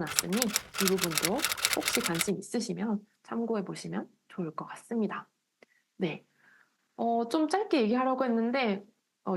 올려놨으니 이 부분도 혹시 관심 있으시면 참고해 보시면 좋을 것 같습니다. 네. 좀 짧게 얘기하려고 했는데,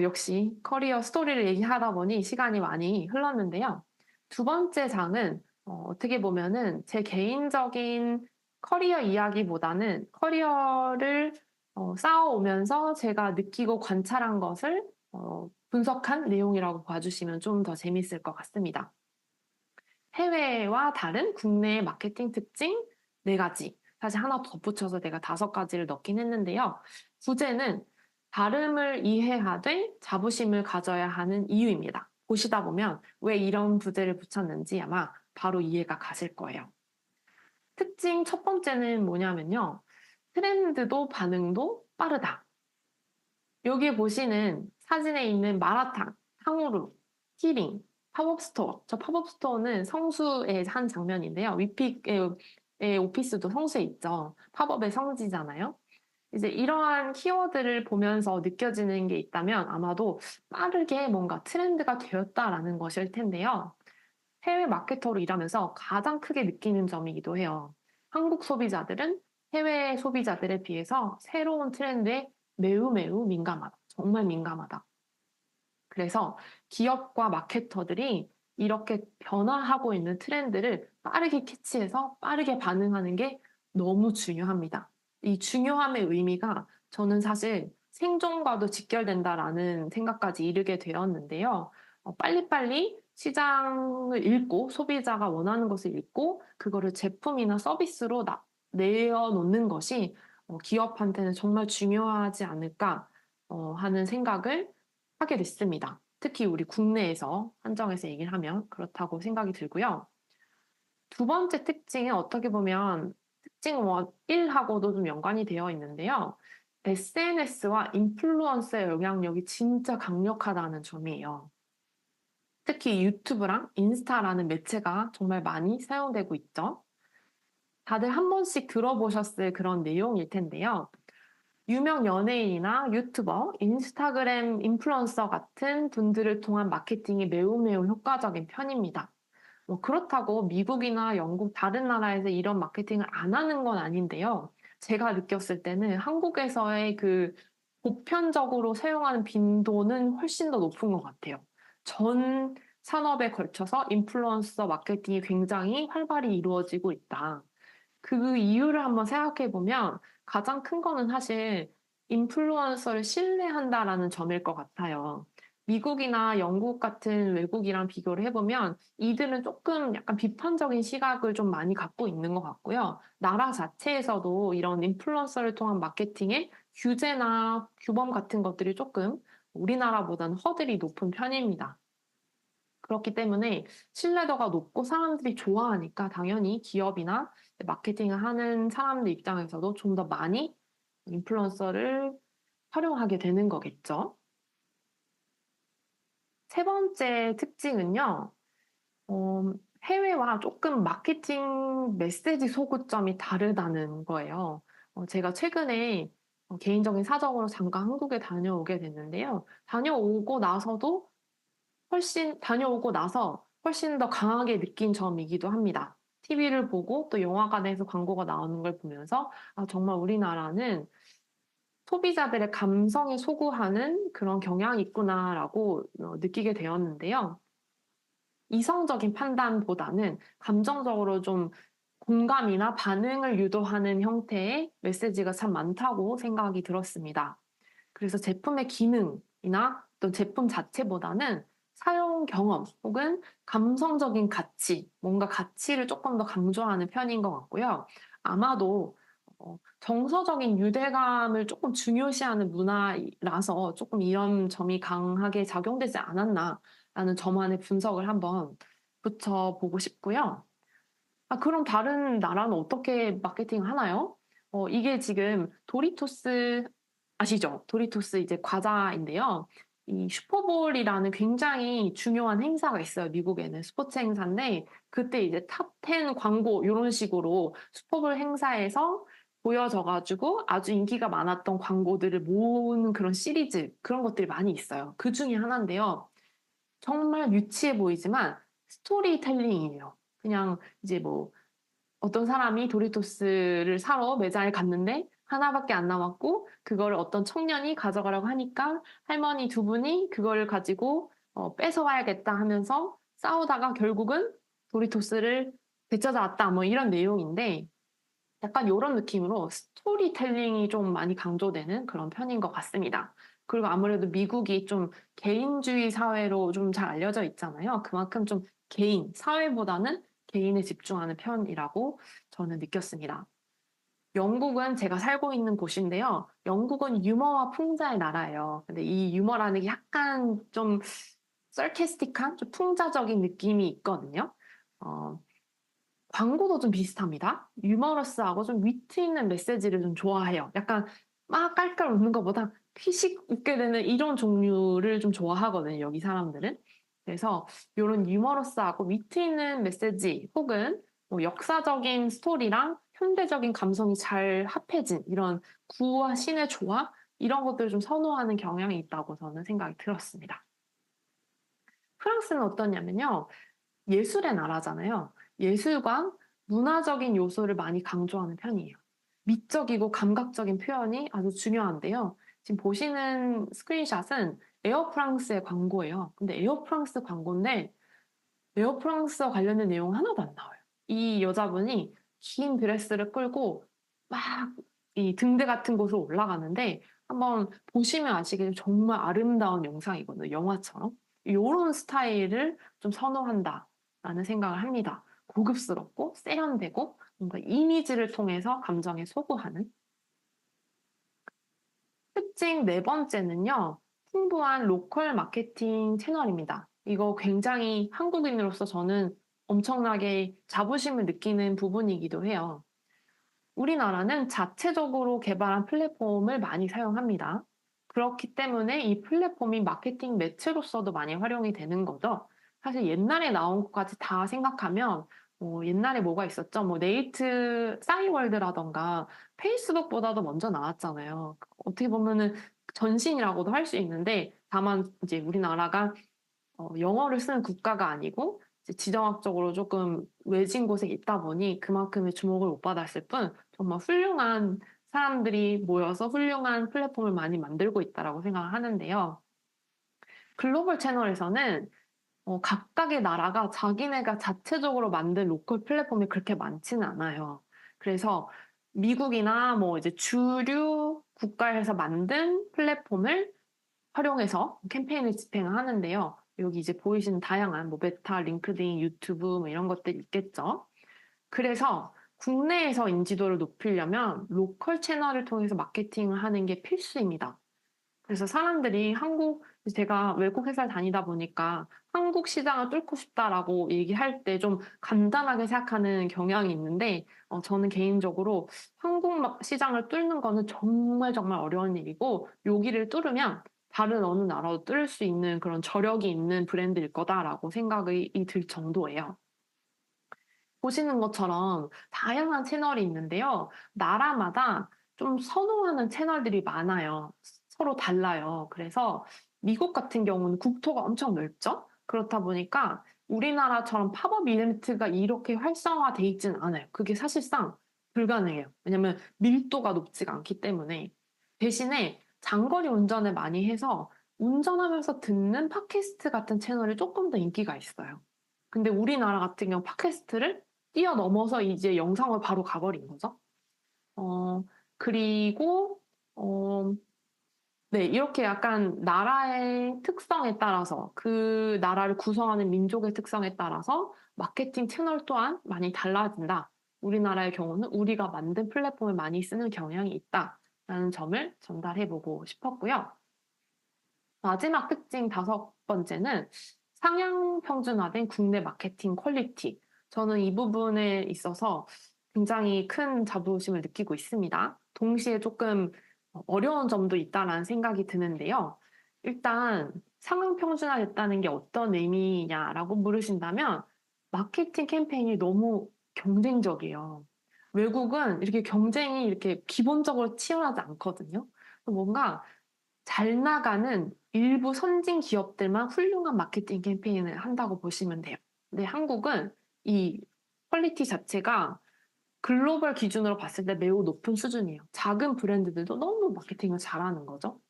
역시 커리어 스토리를 얘기하다 보니 시간이 많이 흘렀는데요. 두 번째 장은 어떻게 보면은 제 개인적인 커리어 이야기보다는 커리어를 쌓아오면서 제가 느끼고 관찰한 것을 분석한 내용이라고 봐주시면 좀 더 재밌을 것 같습니다. 해외와 다른 국내의 마케팅 특징 4가지. 사실 하나 덧붙여서 내가 5가지를 넣긴 했는데요. 부제는 다름을 이해하되 자부심을 가져야 하는 이유입니다. 보시다 보면 왜 이런 부제를 붙였는지 아마 바로 이해가 가실 거예요. 특징 첫 번째는 뭐냐면요. 트렌드도 반응도 빠르다. 여기에 보시는 사진에 있는 마라탕, 탕후루, 티링, 팝업스토어. 저 팝업스토어는 성수의 한 장면인데요. 위픽의 오피스도 성수에 있죠. 팝업의 성지잖아요. 이제 이러한 키워드를 보면서 느껴지는 게 있다면 아마도 빠르게 뭔가 트렌드가 되었다라는 것일 텐데요. 해외 마케터로 일하면서 가장 크게 느끼는 점이기도 해요. 한국 소비자들은 해외 소비자들에 비해서 새로운 트렌드에 매우 매우 민감하다. 정말 민감하다. 그래서 기업과 마케터들이 이렇게 변화하고 있는 트렌드를 빠르게 캐치해서 빠르게 반응하는 게 너무 중요합니다. 이 중요함의 의미가 저는 사실 생존과도 직결된다라는 생각까지 이르게 되었는데요. 빨리빨리 시장을 읽고 소비자가 원하는 것을 읽고 그거를 제품이나 서비스로 내어놓는 것이 기업한테는 정말 중요하지 않을까 하는 생각을 하게 됐습니다. 특히 우리 국내에서 한정해서 얘기를 하면 그렇다고 생각이 들고요. 두 번째 특징은 어떻게 보면 특징 1하고도 좀 연관이 되어 있는데요. SNS와 인플루언서의 영향력이 진짜 강력하다는 점이에요. 특히 유튜브랑 인스타라는 매체가 정말 많이 사용되고 있죠. 다들 한 번씩 들어보셨을 그런 내용일 텐데요. 유명 연예인이나 유튜버, 인스타그램 인플루언서 같은 분들을 통한 마케팅이 매우 매우 효과적인 편입니다. 그렇다고 미국이나 영국 다른 나라에서 이런 마케팅을 안 하는 건 아닌데요. 제가 느꼈을 때는 한국에서의 그 보편적으로 사용하는 빈도는 훨씬 더 높은 것 같아요. 전 산업에 걸쳐서 인플루언서 마케팅이 굉장히 활발히 이루어지고 있다. 그 이유를 한번 생각해 보면 가장 큰 거는 사실 인플루언서를 신뢰한다라는 점일 것 같아요. 미국이나 영국 같은 외국이랑 비교를 해보면 이들은 조금 약간 비판적인 시각을 좀 많이 갖고 있는 것 같고요. 나라 자체에서도 이런 인플루언서를 통한 마케팅의 규제나 규범 같은 것들이 조금 우리나라보다는 허들이 높은 편입니다. 그렇기 때문에 신뢰도가 높고 사람들이 좋아하니까 당연히 기업이나 마케팅을 하는 사람들 입장에서도 좀 더 많이 인플루언서를 활용하게 되는 거겠죠. 세 번째 특징은요, 해외와 조금 마케팅 메시지 소구점이 다르다는 거예요. 제가 최근에 개인적인 사정으로 잠깐 한국에 다녀오게 됐는데요. 다녀오고 나서 훨씬 더 강하게 느낀 점이기도 합니다. TV를 보고 또 영화관에서 광고가 나오는 걸 보면서 아, 정말 우리나라는 소비자들의 감성에 소구하는 그런 경향이 있구나라고 느끼게 되었는데요. 이성적인 판단보다는 감정적으로 좀 공감이나 반응을 유도하는 형태의 메시지가 참 많다고 생각이 들었습니다. 그래서 제품의 기능이나 또 제품 자체보다는 사용 경험 혹은 감성적인 가치, 뭔가 가치를 조금 더 강조하는 편인 것 같고요. 아마도 정서적인 유대감을 조금 중요시하는 문화라서 조금 이런 점이 강하게 작용되지 않았나라는 저만의 분석을 한번 붙여보고 싶고요. 아, 그럼 다른 나라는 어떻게 마케팅 하나요? 이게 지금 도리토스 아시죠? 도리토스 이제 과자인데요. 이 슈퍼볼이라는 굉장히 중요한 행사가 있어요. 미국에는 스포츠 행사인데 그때 이제 탑 10 광고 이런 식으로 슈퍼볼 행사에서 보여져가지고 아주 인기가 많았던 광고들을 모으는 그런 시리즈 그런 것들이 많이 있어요. 그 중에 하나인데요. 정말 유치해 보이지만 스토리텔링이에요. 그냥 이제 뭐 어떤 사람이 도리토스를 사러 매장에 갔는데 하나밖에 안 남았고 그거를 어떤 청년이 가져가라고 하니까 할머니 두 분이 그걸 가지고 뺏어와야겠다 하면서 싸우다가 결국은 도리토스를 되찾아왔다 뭐 이런 내용인데 약간 이런 느낌으로 스토리텔링이 좀 많이 강조되는 그런 편인 것 같습니다. 그리고 아무래도 미국이 좀 개인주의 사회로 좀 잘 알려져 있잖아요. 그만큼 좀 개인, 사회보다는 개인에 집중하는 편이라고 저는 느꼈습니다. 영국은 제가 살고 있는 곳인데요. 영국은 유머와 풍자의 나라예요. 근데 이 유머라는 게 약간 좀 sarcastic한, 좀 풍자적인 느낌이 있거든요. 어, 광고도 좀 비슷합니다. 유머러스하고 좀 위트 있는 메시지를 좀 좋아해요. 약간 막 깔깔 웃는 것보다 피식 웃게 되는 이런 종류를 좀 좋아하거든요. 여기 사람들은. 그래서 이런 유머러스하고 위트 있는 메시지 혹은 뭐 역사적인 스토리랑 현대적인 감성이 잘 합해진 이런 구와 신의 조화 이런 것들을 좀 선호하는 경향이 있다고 저는 생각이 들었습니다. 프랑스는 어떠냐면요. 예술의 나라잖아요. 예술과 문화적인 요소를 많이 강조하는 편이에요. 미적이고 감각적인 표현이 아주 중요한데요. 지금 보시는 스크린샷은 에어프랑스의 광고예요. 근데 에어프랑스 광고인데 에어프랑스와 관련된 내용 하나도 안 나와요. 이 여자분이 긴 드레스를 끌고 막 이 등대 같은 곳으로 올라가는데 한번 보시면 아시겠지만 정말 아름다운 영상이거든요. 영화처럼. 이런 스타일을 좀 선호한다라는 생각을 합니다. 고급스럽고 세련되고 뭔가 이미지를 통해서 감정에 소구하는. 특징 네 번째는요. 풍부한 로컬 마케팅 채널입니다. 이거 굉장히 한국인으로서 저는 엄청나게 자부심을 느끼는 부분이기도 해요. 우리나라는 자체적으로 개발한 플랫폼을 많이 사용합니다. 그렇기 때문에 이 플랫폼이 마케팅 매체로서도 많이 활용이 되는 거죠. 사실 옛날에 나온 것까지 다 생각하면 옛날에 뭐가 있었죠? 뭐 네이트, 싸이월드라던가 페이스북보다도 먼저 나왔잖아요. 어떻게 보면은 전신이라고도 할 수 있는데 다만 이제 우리나라가 영어를 쓰는 국가가 아니고 지정학적으로 조금 외진 곳에 있다 보니 그만큼의 주목을 못 받았을 뿐 정말 훌륭한 사람들이 모여서 훌륭한 플랫폼을 많이 만들고 있다라고 생각을 하는데요. 글로벌 채널에서는 각각의 나라가 자기네가 자체적으로 만든 로컬 플랫폼이 그렇게 많지는 않아요. 그래서 미국이나 뭐 이제 주류 국가에서 만든 플랫폼을 활용해서 캠페인을 집행을 하는데요. 여기 이제 보이시는 다양한 뭐 메타, 링크드인, 유튜브 뭐 이런 것들 있겠죠. 그래서 국내에서 인지도를 높이려면 로컬 채널을 통해서 마케팅을 하는 게 필수입니다. 그래서 사람들이 제가 외국 회사를 다니다 보니까 한국 시장을 뚫고 싶다라고 얘기할 때 좀 간단하게 생각하는 경향이 있는데, 저는 개인적으로 한국 시장을 뚫는 거는 정말 정말 어려운 일이고, 여기를 뚫으면 다른 어느 나라도 뚫을 수 있는 그런 저력이 있는 브랜드일 거다라고 생각이 들 정도예요. 보시는 것처럼 다양한 채널이 있는데요. 나라마다 좀 선호하는 채널들이 많아요. 서로 달라요. 그래서 미국 같은 경우는 국토가 엄청 넓죠? 그렇다 보니까 우리나라처럼 팝업 이벤트가 이렇게 활성화돼 있지는 않아요. 그게 사실상 불가능해요. 왜냐면 밀도가 높지가 않기 때문에. 대신에 장거리 운전을 많이 해서 운전하면서 듣는 팟캐스트 같은 채널이 조금 더 인기가 있어요. 근데 우리나라 같은 경우 팟캐스트를 뛰어넘어서 이제 영상을 바로 가버린 거죠. 그리고, 어, 네, 이렇게 약간 나라의 특성에 따라서 그 나라를 구성하는 민족의 특성에 따라서 마케팅 채널 또한 많이 달라진다. 우리나라의 경우는 우리가 만든 플랫폼을 많이 쓰는 경향이 있다라는 점을 전달해보고 싶었고요. 마지막 특징 다섯 번째는 상향 평준화된 국내 마케팅 퀄리티. 저는 이 부분에 있어서 굉장히 큰 자부심을 느끼고 있습니다. 동시에 조금 어려운 점도 있다라는 생각이 드는데요. 일단 상향 평준화됐다는 게 어떤 의미냐라고 물으신다면 마케팅 캠페인이 너무 경쟁적이에요. 외국은 이렇게 경쟁이 이렇게 기본적으로 치열하지 않거든요. 뭔가 잘 나가는 일부 선진 기업들만 훌륭한 마케팅 캠페인을 한다고 보시면 돼요. 근데 한국은 이 퀄리티 자체가 글로벌 기준으로 봤을 때 매우 높은 수준이에요. 작은 브랜드들도 너무 마케팅을 잘하는 거죠.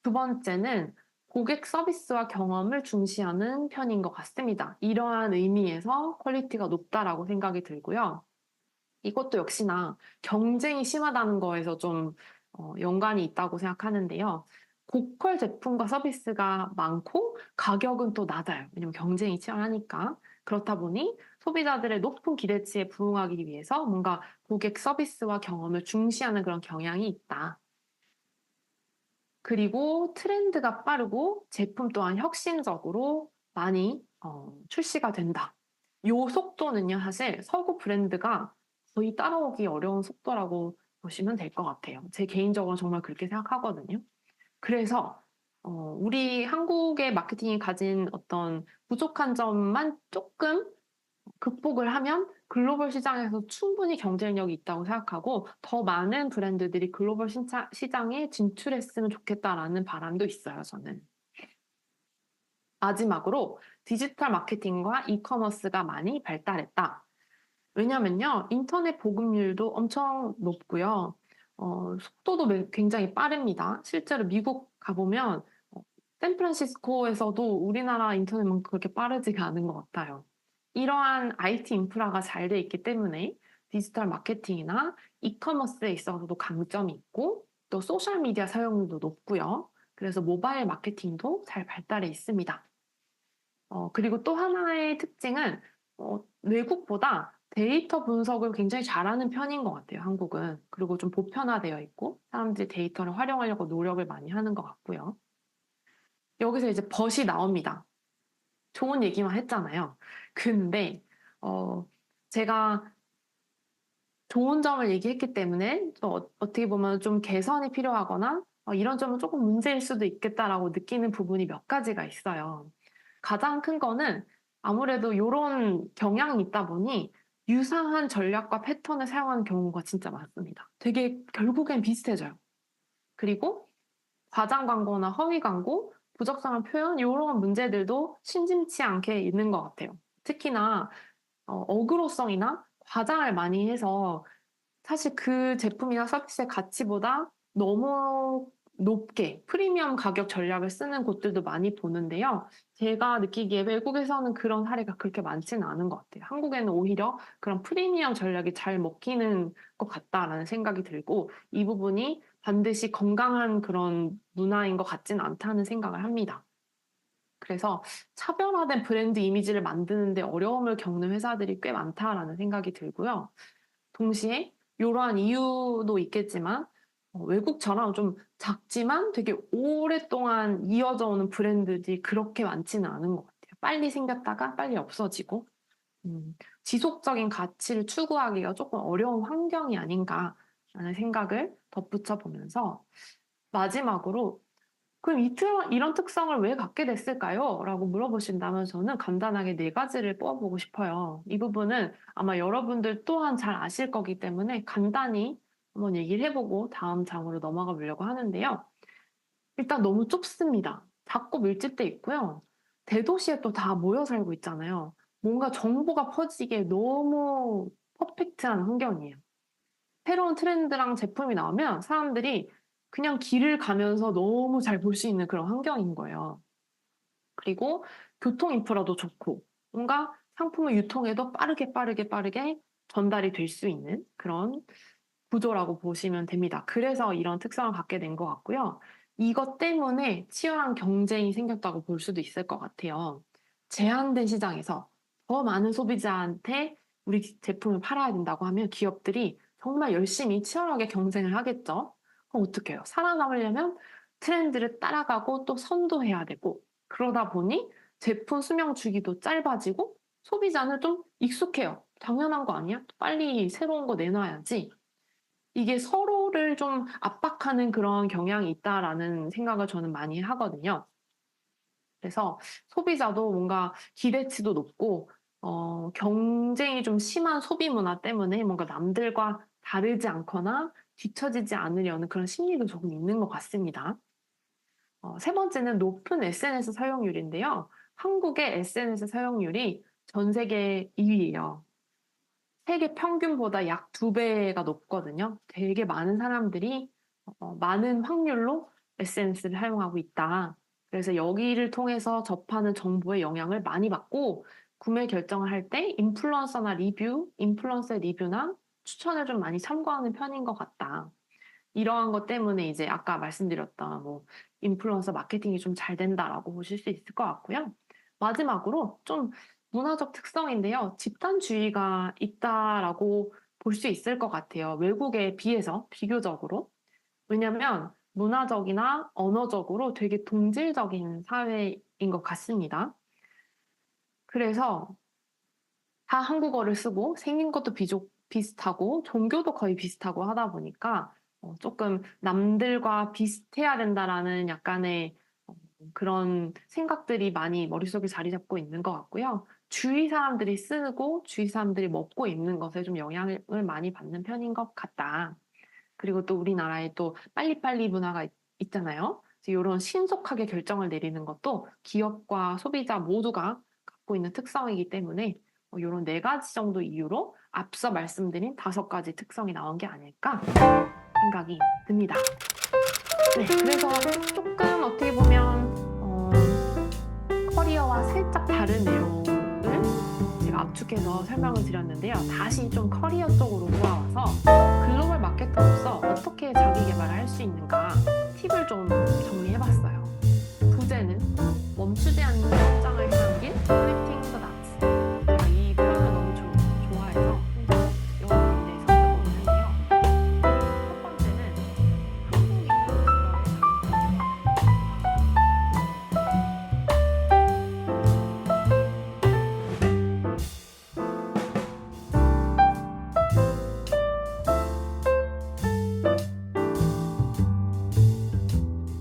두 번째는 고객 서비스와 경험을 중시하는 편인 것 같습니다. 이러한 의미에서 퀄리티가 높다라고 생각이 들고요. 이것도 역시나 경쟁이 심하다는 거에서 좀 연관이 있다고 생각하는데요. 고퀄 제품과 서비스가 많고 가격은 또 낮아요. 왜냐면 경쟁이 치열하니까. 그렇다 보니 소비자들의 높은 기대치에 부응하기 위해서 뭔가 고객 서비스와 경험을 중시하는 그런 경향이 있다. 그리고 트렌드가 빠르고 제품 또한 혁신적으로 많이 출시가 된다. 이 속도는요, 사실 서구 브랜드가 거의 따라오기 어려운 속도라고 보시면 될 것 같아요. 제 개인적으로 정말 그렇게 생각하거든요. 그래서 우리 한국의 마케팅이 가진 어떤 부족한 점만 조금 극복을 하면 글로벌 시장에서 충분히 경쟁력이 있다고 생각하고 더 많은 브랜드들이 글로벌 시장에 진출했으면 좋겠다라는 바람도 있어요, 저는. 마지막으로 디지털 마케팅과 이커머스가 많이 발달했다. 왜냐면요, 인터넷 보급률도 엄청 높고요. 속도도 굉장히 빠릅니다. 실제로 미국 가보면 샌프란시스코에서도 우리나라 인터넷만큼 그렇게 빠르지가 않은 것 같아요. 이러한 IT 인프라가 잘 돼 있기 때문에 디지털 마케팅이나 이커머스에 있어서도 강점이 있고 또 소셜미디어 사용률도 높고요. 그래서 모바일 마케팅도 잘 발달해 있습니다. 그리고 또 하나의 특징은 외국보다 데이터 분석을 굉장히 잘하는 편인 것 같아요, 한국은. 그리고 좀 보편화되어 있고 사람들이 데이터를 활용하려고 노력을 많이 하는 것 같고요. 여기서 이제 벗이 나옵니다. 좋은 얘기만 했잖아요. 근데 제가 좋은 점을 얘기했기 때문에 또 어떻게 보면 좀 개선이 필요하거나 이런 점은 조금 문제일 수도 있겠다라고 느끼는 부분이 몇 가지가 있어요. 가장 큰 거는 아무래도 이런 경향이 있다 보니 유사한 전략과 패턴을 사용하는 경우가 진짜 많습니다. 되게 결국엔 비슷해져요. 그리고 과장 광고나 허위 광고, 부적절한 표현 이런 문제들도 심심치 않게 있는 것 같아요. 특히나 어그로성이나 과장을 많이 해서 사실 그 제품이나 서비스의 가치보다 너무 높게 프리미엄 가격 전략을 쓰는 곳들도 많이 보는데요. 제가 느끼기에 외국에서는 그런 사례가 그렇게 많지는 않은 것 같아요. 한국에는 오히려 그런 프리미엄 전략이 잘 먹히는 것 같다라는 생각이 들고 이 부분이 반드시 건강한 그런 문화인 것 같지는 않다는 생각을 합니다. 그래서 차별화된 브랜드 이미지를 만드는데 어려움을 겪는 회사들이 꽤 많다라는 생각이 들고요. 동시에 이러한 이유도 있겠지만 외국처럼 좀 작지만 되게 오랫동안 이어져 오는 브랜드들이 그렇게 많지는 않은 것 같아요. 빨리 생겼다가 빨리 없어지고 지속적인 가치를 추구하기가 조금 어려운 환경이 아닌가라는 생각을 덧붙여 보면서 마지막으로 그럼 이런 특성을 왜 갖게 됐을까요? 라고 물어보신다면 저는 간단하게 네 가지를 뽑아보고 싶어요. 이 부분은 아마 여러분들 또한 잘 아실 거기 때문에 간단히 한번 얘기를 해보고 다음 장으로 넘어가 보려고 하는데요. 일단 너무 좁습니다. 작고 밀집돼 있고요. 대도시에 또 다 모여 살고 있잖아요. 뭔가 정보가 퍼지기에 너무 퍼펙트한 환경이에요. 새로운 트렌드랑 제품이 나오면 사람들이 그냥 길을 가면서 너무 잘 볼 수 있는 그런 환경인 거예요. 그리고 교통 인프라도 좋고 뭔가 상품을 유통해도 빠르게 전달이 될 수 있는 그런 구조라고 보시면 됩니다. 그래서 이런 특성을 갖게 된 것 같고요. 이것 때문에 치열한 경쟁이 생겼다고 볼 수도 있을 것 같아요. 제한된 시장에서 더 많은 소비자한테 우리 제품을 팔아야 된다고 하면 기업들이 정말 열심히 치열하게 경쟁을 하겠죠. 그럼 어떻게 해요? 살아남으려면 트렌드를 따라가고 또 선도해야 되고 그러다 보니 제품 수명 주기도 짧아지고 소비자는 좀 익숙해요. 당연한 거 아니야? 빨리 새로운 거 내놔야지. 이게 서로를 좀 압박하는 그런 경향이 있다라는 생각을 저는 많이 하거든요. 그래서 소비자도 뭔가 기대치도 높고, 경쟁이 좀 심한 소비 문화 때문에 뭔가 남들과 다르지 않거나 뒤처지지 않으려는 그런 심리도 조금 있는 것 같습니다. 세 번째는 높은 SNS 사용률인데요. 한국의 SNS 사용률이 전 세계 2위예요. 세계 평균보다 약 2배가 높거든요. 되게 많은 사람들이 많은 확률로 SNS를 사용하고 있다. 그래서 여기를 통해서 접하는 정보의 영향을 많이 받고 구매 결정을 할 때 인플루언서의 리뷰나 추천을 좀 많이 참고하는 편인 것 같다. 이러한 것 때문에 이제 아까 말씀드렸던 뭐 인플루언서 마케팅이 좀 잘 된다라고 보실 수 있을 것 같고요. 마지막으로 좀 문화적 특성인데요. 집단주의가 있다라고 볼 수 있을 것 같아요. 외국에 비해서 비교적으로. 왜냐면 문화적이나 언어적으로 되게 동질적인 사회인 것 같습니다. 그래서 다 한국어를 쓰고 생긴 것도 비슷하고 종교도 거의 비슷하고 하다 보니까 조금 남들과 비슷해야 된다라는 약간의 그런 생각들이 많이 머릿속에 자리 잡고 있는 것 같고요. 주위 사람들이 쓰고 주위 사람들이 먹고 입는 것에 좀 영향을 많이 받는 편인 것 같다. 그리고 또 우리나라에 또 빨리빨리 문화가 있잖아요. 이런 신속하게 결정을 내리는 것도 기업과 소비자 모두가 갖고 있는 특성이기 때문에 이런 4가지 정도 이유로 앞서 말씀드린 5가지 특성이 나온 게 아닐까 생각이 듭니다. 네, 그래서 조금 어떻게 보면 커리어와 살짝 다른 내용을 제가 압축해서 설명을 드렸는데요. 다시 좀 커리어 쪽으로 돌아와서 글로벌 마케터로서 어떻게 자기 개발을 할 수 있는가 팁을 좀 정리해봤어요. 부제는 멈추지 않는